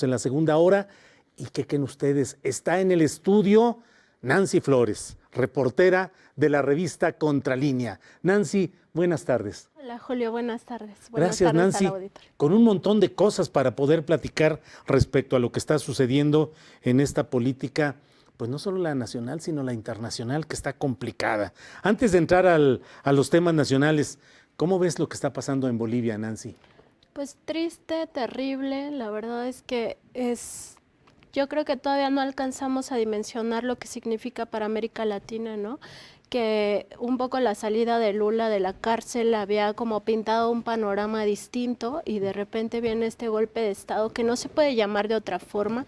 en la segunda hora. ¿Y qué creen ustedes? Está en el estudio Nancy Flores, reportera de la revista Contralínea. Nancy, buenas tardes. Hola Julio, buenas tardes. Buenas Gracias, tardes al Nancy. auditorio. Con un montón de cosas para poder platicar respecto a lo que está sucediendo en esta política, pues no solo la nacional, sino la internacional, que está complicada. Antes de entrar a los temas nacionales, ¿cómo ves lo que está pasando en Bolivia, Nancy? Pues triste, terrible, la verdad es que yo creo que todavía no alcanzamos a dimensionar lo que significa para América Latina, ¿no? Que un poco la salida de Lula de la cárcel había como pintado un panorama distinto y de repente viene este golpe de Estado que no se puede llamar de otra forma,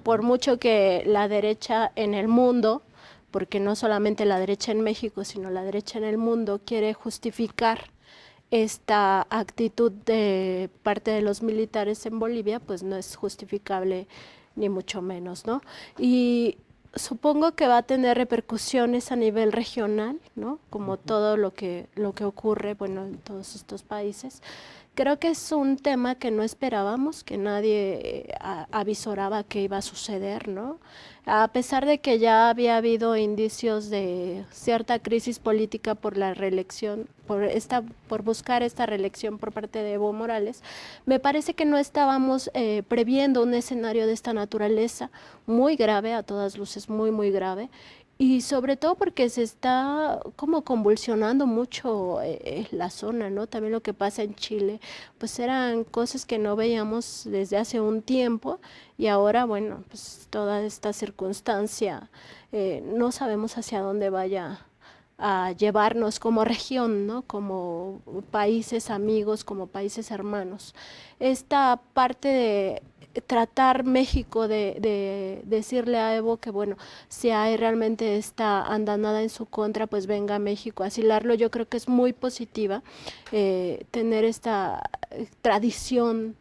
por mucho que la derecha en el mundo, porque no solamente la derecha en México, sino la derecha en el mundo quiere justificar esta actitud de parte de los militares en Bolivia, pues no es justificable ni mucho menos, ¿no? Y supongo que va a tener repercusiones a nivel regional, ¿no? Como todo lo que ocurre, bueno, en todos estos países. Creo que es un tema que no esperábamos, que nadie avisoraba que iba a suceder, ¿no? A pesar de que ya había habido indicios de cierta crisis política por la reelección, por buscar esta reelección por parte de Evo Morales, me parece que no estábamos previendo un escenario de esta naturaleza muy grave, a todas luces muy grave, y sobre todo porque se está como convulsionando mucho la zona, ¿no? También lo que pasa en Chile, pues eran cosas que no veíamos desde hace un tiempo y ahora, bueno, pues toda esta circunstancia, no sabemos hacia dónde vaya a llevarnos como región, ¿no? Como países amigos, como países hermanos. Esta parte de tratar México de decirle a Evo que bueno, si hay realmente esta andanada en su contra, pues venga a México a asilarlo. Yo creo que es muy positiva tener esta tradición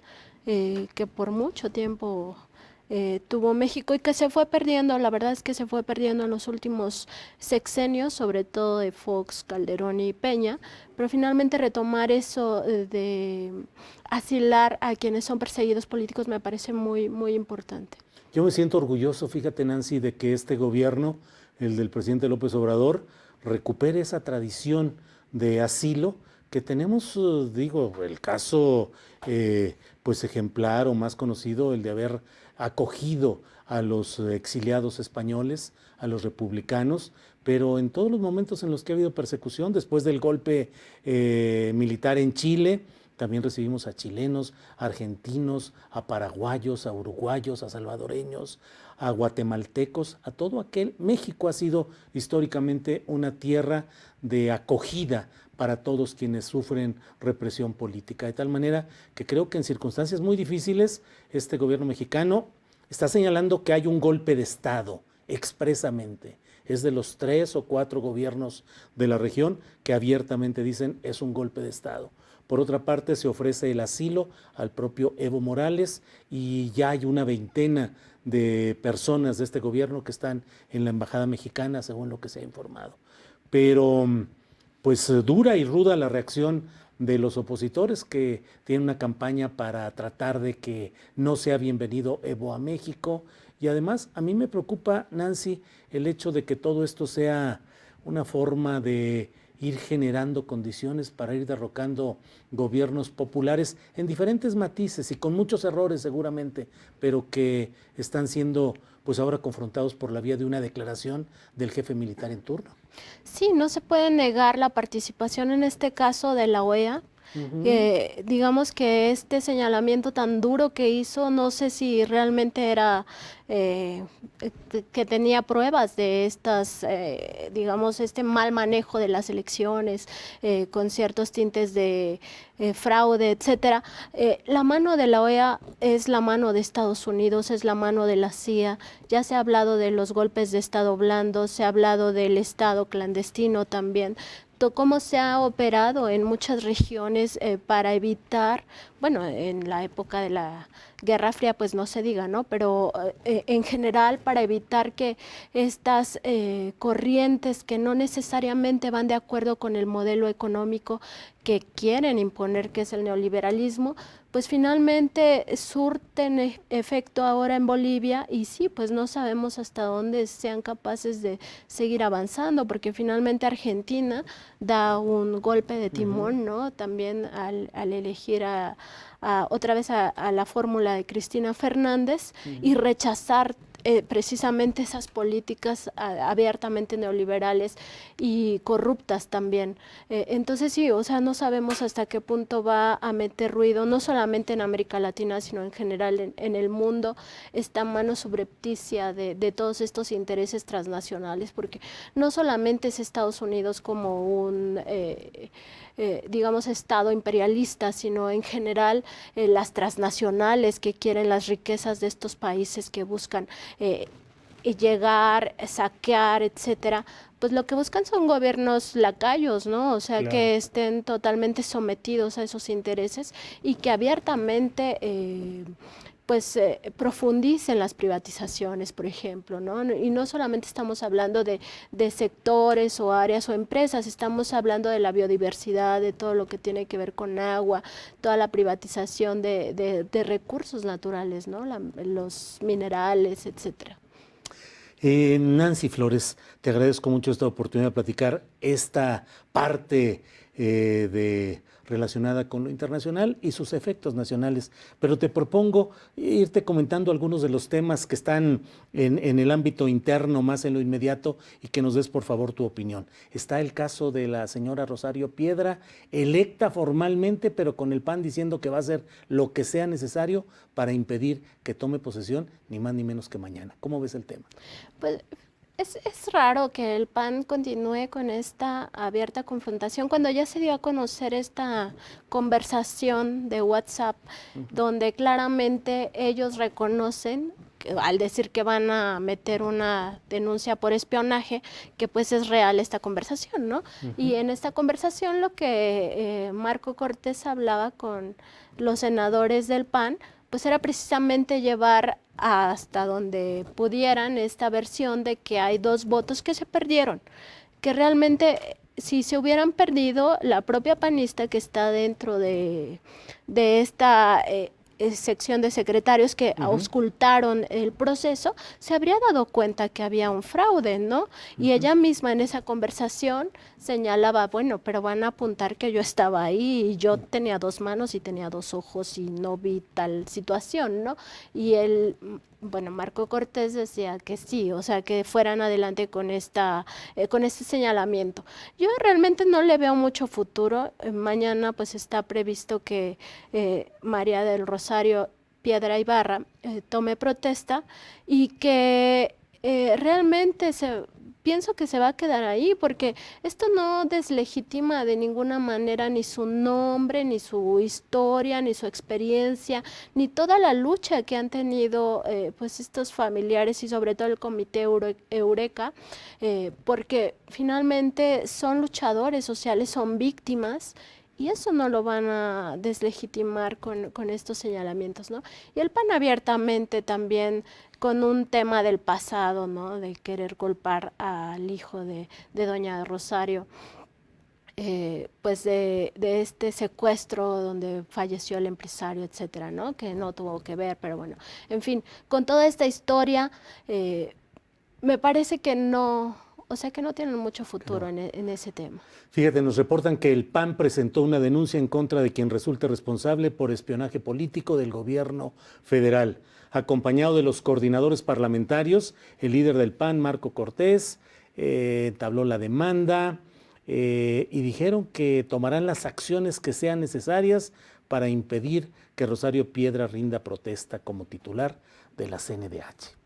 que por mucho tiempo tuvo México y que se fue perdiendo, la verdad es que se fue perdiendo en los últimos sexenios, sobre todo de Fox, Calderón y Peña, pero finalmente retomar eso de asilar a quienes son perseguidos políticos me parece muy importante. Yo me siento orgulloso, fíjate, Nancy, de que este gobierno, el del presidente López Obrador, recupere esa tradición de asilo que tenemos, digo, el caso pues ejemplar o más conocido, el de haber acogido a los exiliados españoles, a los republicanos, pero en todos los momentos en los que ha habido persecución, después del golpe militar en Chile, también recibimos a chilenos, a argentinos, a paraguayos, a uruguayos, a salvadoreños, a guatemaltecos, a todo aquel. México ha sido históricamente una tierra de acogida para todos quienes sufren represión política. De tal manera que creo que en circunstancias muy difíciles este gobierno mexicano está señalando que hay un golpe de Estado expresamente. Es de los 3 o 4 gobiernos de la región que abiertamente dicen es un golpe de Estado. Por otra parte, se ofrece el asilo al propio Evo Morales y ya hay una veintena de personas de este gobierno que están en la embajada mexicana, según lo que se ha informado. Pero pues dura y ruda la reacción de los opositores que tienen una campaña para tratar de que no sea bienvenido Evo a México. Y además a mí me preocupa, Nancy, el hecho de que todo esto sea una forma de ir generando condiciones para ir derrocando gobiernos populares en diferentes matices y con muchos errores seguramente, pero que están siendo pues ahora confrontados por la vía de una declaración del jefe militar en turno. Sí, no se puede negar la participación en este caso de la OEA. Digamos que este señalamiento tan duro que hizo, no sé si realmente era que tenía pruebas de estas, digamos, este mal manejo de las elecciones con ciertos tintes de fraude, etcétera. La mano de la OEA es la mano de Estados Unidos, es la mano de la CIA. Ya se ha hablado de los golpes de Estado blando, se ha hablado del Estado clandestino también, cómo se ha operado en muchas regiones para evitar, bueno, en la época de la Guerra Fría pues no se diga, ¿no? Pero en general para evitar que estas corrientes que no necesariamente van de acuerdo con el modelo económico que quieren imponer, que es el neoliberalismo, pues finalmente surten efecto ahora en Bolivia y sí, pues no sabemos hasta dónde sean capaces de seguir avanzando, porque finalmente Argentina da un golpe de timón, ¿no? También al elegir otra vez a la fórmula de Cristina Fernández y rechazar precisamente esas políticas abiertamente neoliberales y corruptas también. Entonces sí, o sea, no sabemos hasta qué punto va a meter ruido, no solamente en América Latina, sino en general en el mundo, esta mano subrepticia de todos estos intereses transnacionales, porque no solamente es Estados Unidos como un digamos, Estado imperialista, sino en general las transnacionales que quieren las riquezas de estos países, que buscan llegar, saquear, etcétera, pues lo que buscan son gobiernos lacayos, ¿no? O sea, claro, que estén totalmente sometidos a esos intereses y que abiertamente pues profundicen las privatizaciones, por ejemplo, ¿no? Y no solamente estamos hablando de sectores o áreas o empresas, estamos hablando de la biodiversidad, de todo lo que tiene que ver con agua, toda la privatización de recursos naturales, ¿no? Los minerales, etcétera. Nancy Flores, te agradezco mucho esta oportunidad de platicar esta parte relacionada con lo internacional y sus efectos nacionales, pero te propongo irte comentando algunos de los temas que están en el ámbito interno, más en lo inmediato, y que nos des por favor tu opinión. Está el caso de la señora Rosario Piedra, electa formalmente, pero con el PAN diciendo que va a hacer lo que sea necesario para impedir que tome posesión, ni más ni menos que mañana. ¿Cómo ves el tema? Pues es raro que el PAN continúe con esta abierta confrontación cuando ya se dio a conocer esta conversación de WhatsApp, donde claramente ellos reconocen, al decir que van a meter una denuncia por espionaje, que pues es real esta conversación, ¿no? Y en esta conversación lo que Marco Cortés hablaba con los senadores del PAN, pues era precisamente llevar hasta donde pudieran esta versión de que hay 2 votos que se perdieron, que realmente si se hubieran perdido, la propia panista que está dentro de esta sección de secretarios que auscultaron el proceso, se habría dado cuenta que había un fraude, ¿no? Y ella misma en esa conversación señalaba, bueno, pero van a apuntar que yo estaba ahí y yo tenía 2 manos y tenía 2 ojos y no vi tal situación, ¿no? Y él, bueno, Marco Cortés decía que sí, o sea, que fueran adelante con este señalamiento. Yo realmente no le veo mucho futuro. Mañana pues está previsto que María del Rosario Piedra Ibarra tome protesta y que realmente pienso que se va a quedar ahí, porque esto no deslegitima de ninguna manera ni su nombre, ni su historia, ni su experiencia, ni toda la lucha que han tenido pues estos familiares y sobre todo el Comité Eureka, porque finalmente son luchadores sociales, son víctimas. Y eso no lo van a deslegitimar con estos señalamientos, ¿no? Y el PAN abiertamente también con un tema del pasado, ¿no? De querer culpar al hijo de doña Rosario, pues de este secuestro donde falleció el empresario, etcétera, ¿no? Que no tuvo que ver, pero bueno, en fin, con toda esta historia, me parece que no, o sea que no tienen mucho futuro en ese tema. Fíjate, nos reportan que el PAN presentó una denuncia en contra de quien resulte responsable por espionaje político del gobierno federal, acompañado de los coordinadores parlamentarios. El líder del PAN, Marco Cortés, entabló la demanda y dijeron que tomarán las acciones que sean necesarias para impedir que Rosario Piedra rinda protesta como titular de la CNDH.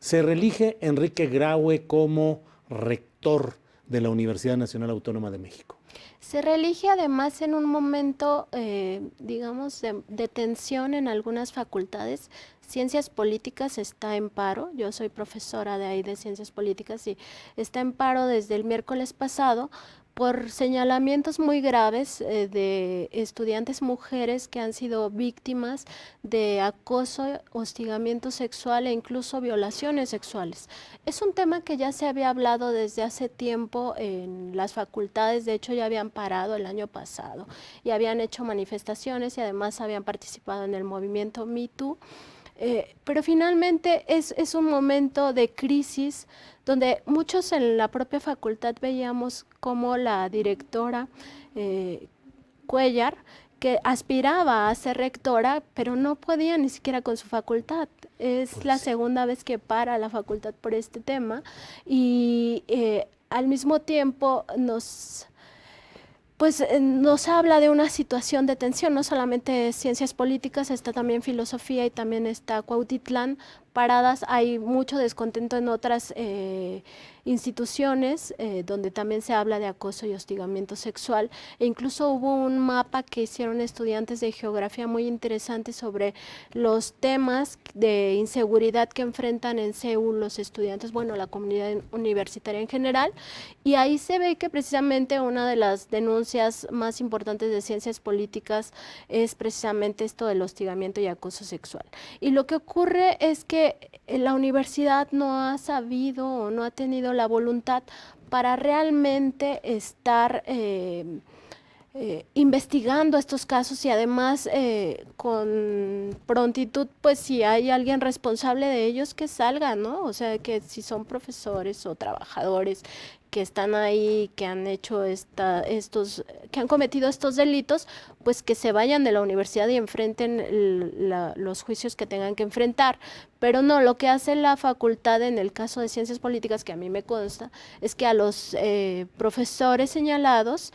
Se reelige Enrique Graue como rector de la Universidad Nacional Autónoma de México. Se reelige además en un momento, digamos, de tensión en algunas facultades. Ciencias Políticas está en paro, yo soy profesora de ahí de Ciencias Políticas y está en paro desde el miércoles pasado por señalamientos muy graves de estudiantes mujeres que han sido víctimas de acoso, hostigamiento sexual e incluso violaciones sexuales. Es un tema que ya se había hablado desde hace tiempo en las facultades, de hecho ya habían parado el año pasado y habían hecho manifestaciones y además habían participado en el movimiento Me Too. Pero finalmente es un momento de crisis donde muchos en la propia facultad veíamos como la directora Cuellar, que aspiraba a ser rectora, pero no podía ni siquiera con su facultad. Es la segunda vez que para la facultad por este tema y al mismo tiempo nos habla de una situación de tensión, no solamente ciencias políticas, está también filosofía y también está Cuautitlán paradas. Hay mucho descontento en otras instituciones donde también se habla de acoso y hostigamiento sexual, e incluso hubo un mapa que hicieron estudiantes de geografía muy interesante sobre los temas de inseguridad que enfrentan en Seúl los estudiantes, bueno, la comunidad universitaria en general, y ahí se ve que precisamente una de las denuncias más importantes de ciencias políticas es precisamente esto del hostigamiento y acoso sexual. Y lo que ocurre es que la universidad no ha sabido o no ha tenido la voluntad para realmente estar investigando estos casos y además con prontitud, pues si hay alguien responsable de ellos que salga, ¿no? O sea, que si son profesores o trabajadores que están ahí, que han hecho que han cometido estos delitos, pues que se vayan de la universidad y enfrenten los juicios que tengan que enfrentar. Pero no, lo que hace la facultad en el caso de ciencias políticas, que a mí me consta, es que a los profesores señalados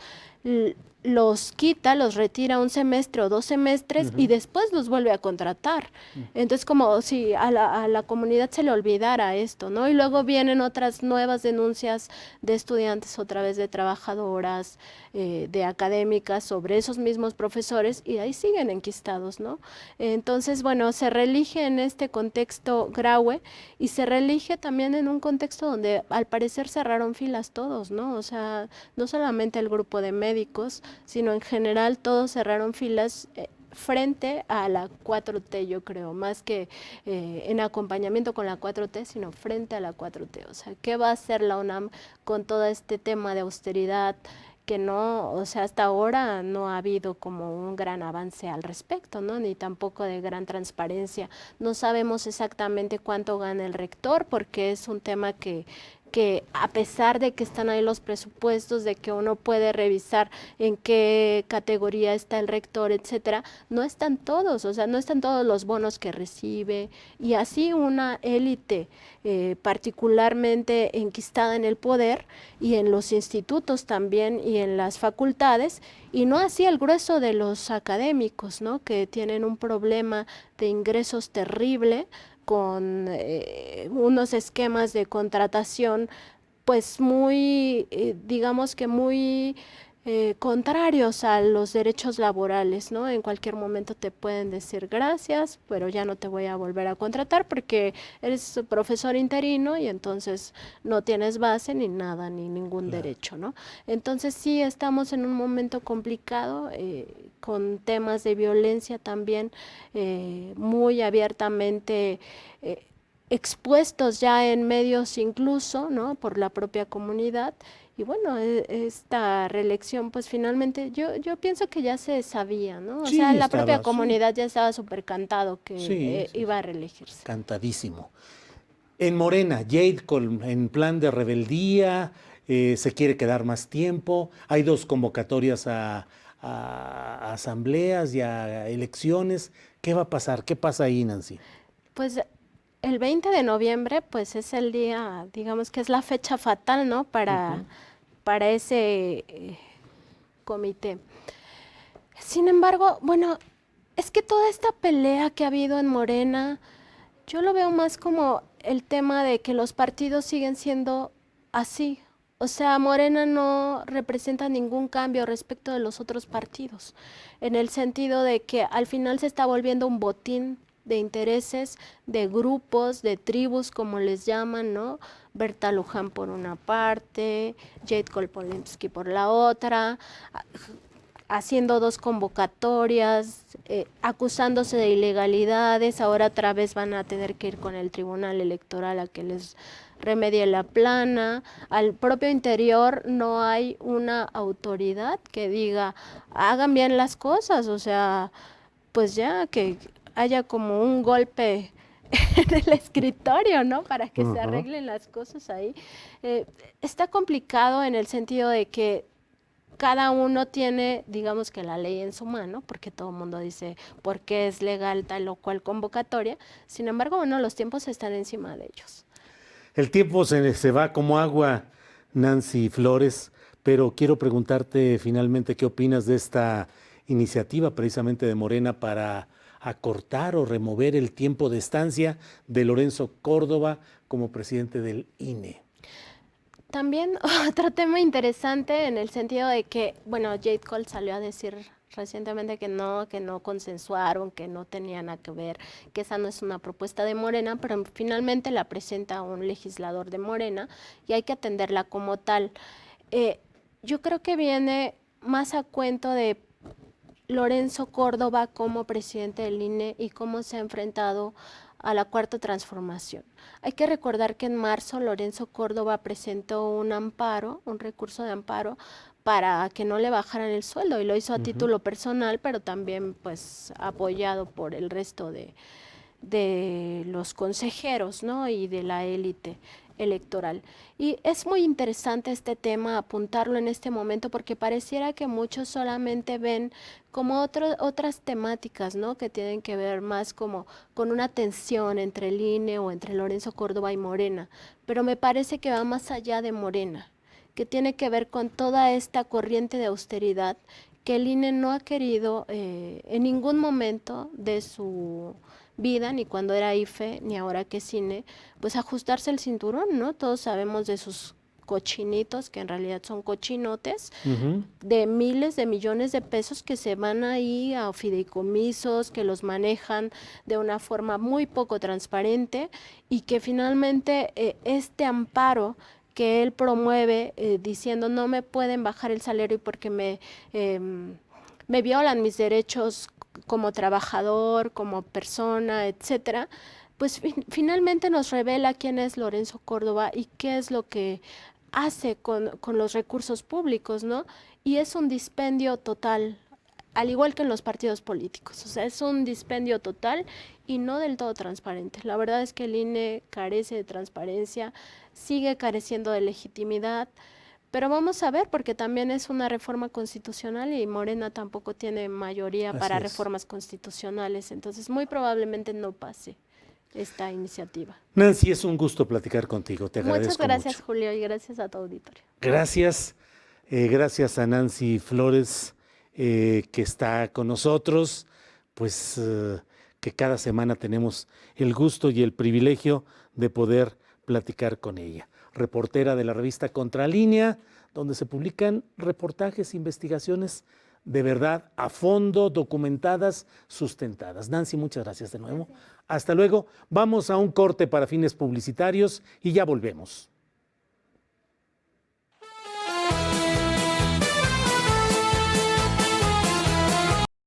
los quita, los retira un semestre o 2 semestres y después los vuelve a contratar. Entonces, como si a la comunidad se le olvidara esto, ¿no? Y luego vienen otras nuevas denuncias de estudiantes, otra vez de trabajadoras, de académicas, sobre esos mismos profesores, y ahí siguen enquistados, ¿no? Entonces, bueno, se reelige en este contexto Graue y se reelige también en un contexto donde al parecer cerraron filas todos, ¿no? O sea, no solamente el grupo de médicos, sino en general todos cerraron filas frente a la 4T, yo creo, más que en acompañamiento con la 4T, sino frente a la 4T. O sea, ¿qué va a hacer la UNAM con todo este tema de austeridad? Que no, o sea, hasta ahora no ha habido como un gran avance al respecto, ¿no? Ni tampoco de gran transparencia. No sabemos exactamente cuánto gana el rector, porque es un tema que a pesar de que están ahí los presupuestos, de que uno puede revisar en qué categoría está el rector, etcétera, no están todos, o sea, no están todos los bonos que recibe, y así una élite particularmente enquistada en el poder y en los institutos también y en las facultades, y no así el grueso de los académicos, ¿no? Que tienen un problema de ingresos terrible, con unos esquemas de contratación pues muy, digamos que muy contrarios a los derechos laborales, ¿no? En cualquier momento te pueden decir gracias, pero ya no te voy a volver a contratar porque eres profesor interino y entonces no tienes base ni nada, ni ningún derecho, ¿no? Entonces sí estamos en un momento complicado, con temas de violencia también muy abiertamente expuestos ya en medios incluso, ¿no? Por la propia comunidad. Y bueno, esta reelección, pues finalmente yo pienso que ya se sabía, ¿no? O Sí, sea, la propia estaba, sí, comunidad ya estaba súper cantado que sí, sí, iba sí, a reelegirse. cantadísimo. En Morena, en plan de rebeldía, se quiere quedar más tiempo, hay dos convocatorias a asambleas y a elecciones. ¿Qué va a pasar? ¿Qué pasa ahí, Nancy? Pues el 20 de noviembre, pues es el día, digamos que es la fecha fatal, ¿no? Ujú. Para ese comité. Sin embargo, bueno, es que toda esta pelea que ha habido en Morena, yo lo veo más como el tema de que los partidos siguen siendo así. O sea, Morena no representa ningún cambio respecto de los otros partidos, en el sentido de que al final se está volviendo un botín de intereses de grupos, de tribus, como les llaman, ¿no? Berta Luján por una parte, Jade Kolpolensky por la otra, haciendo 2 convocatorias, acusándose de ilegalidades. Ahora otra vez van a tener que ir con el Tribunal Electoral a que les remedie la plana. Al propio interior no hay una autoridad que diga, hagan bien las cosas, o sea, pues ya que haya como un golpe en el escritorio, ¿no? Para que se arreglen las cosas ahí. Está complicado en el sentido de que cada uno tiene, digamos que la ley en su mano, porque todo el mundo dice por qué es legal tal o cual convocatoria. Sin embargo, bueno, los tiempos están encima de ellos. El tiempo se va como agua, Nancy Flores, pero quiero preguntarte finalmente qué opinas de esta iniciativa precisamente de Morena para acortar o remover el tiempo de estancia de Lorenzo Córdoba como presidente del INE. También otro tema interesante en el sentido de que, bueno, Jade Cole salió a decir recientemente que no consensuaron, que no tenía nada que ver, que esa no es una propuesta de Morena, pero finalmente la presenta un legislador de Morena y hay que atenderla como tal. Yo creo que viene más a cuento de Lorenzo Córdoba como presidente del INE y cómo se ha enfrentado a la Cuarta Transformación. Hay que recordar que en marzo Lorenzo Córdoba presentó un amparo, un recurso de amparo para que no le bajaran el sueldo y lo hizo a título personal, pero también pues apoyado por el resto de los consejeros, ¿no? Y de la élite electoral. Y es muy interesante este tema, apuntarlo en este momento, porque pareciera que muchos solamente ven como otras temáticas, ¿no? Que tienen que ver más como con una tensión entre el INE o entre Lorenzo Córdoba y Morena, pero me parece que va más allá de Morena, que tiene que ver con toda esta corriente de austeridad que el INE no ha querido en ningún momento de su vida, ni cuando era IFE, ni ahora que es INE, pues ajustarse el cinturón, ¿no? Todos sabemos de sus cochinitos, que en realidad son cochinotes, de miles de millones de pesos que se van ahí a fideicomisos, que los manejan de una forma muy poco transparente y que finalmente este amparo que él promueve diciendo no me pueden bajar el salario porque me violan mis derechos como trabajador, como persona, etcétera, pues finalmente nos revela quién es Lorenzo Córdoba y qué es lo que hace con los recursos públicos, ¿no? Y es un dispendio total, al igual que en los partidos políticos, o sea, es un dispendio total y no del todo transparente. La verdad es que el INE carece de transparencia, sigue careciendo de legitimidad, pero vamos a ver, porque también es una reforma constitucional y Morena tampoco tiene mayoría para reformas constitucionales, entonces muy probablemente no pase esta iniciativa. Nancy, es un gusto platicar contigo, te agradezco mucho. Muchas gracias, mucho. Julio, y gracias a tu auditorio. Gracias, gracias a Nancy Flores que está con nosotros, pues que cada semana tenemos el gusto y el privilegio de poder platicar con ella. Reportera de la revista Contralínea, donde se publican reportajes, investigaciones de verdad a fondo, documentadas, sustentadas. Nancy, muchas gracias de nuevo. Gracias. Hasta luego. Vamos a un corte para fines publicitarios y ya volvemos.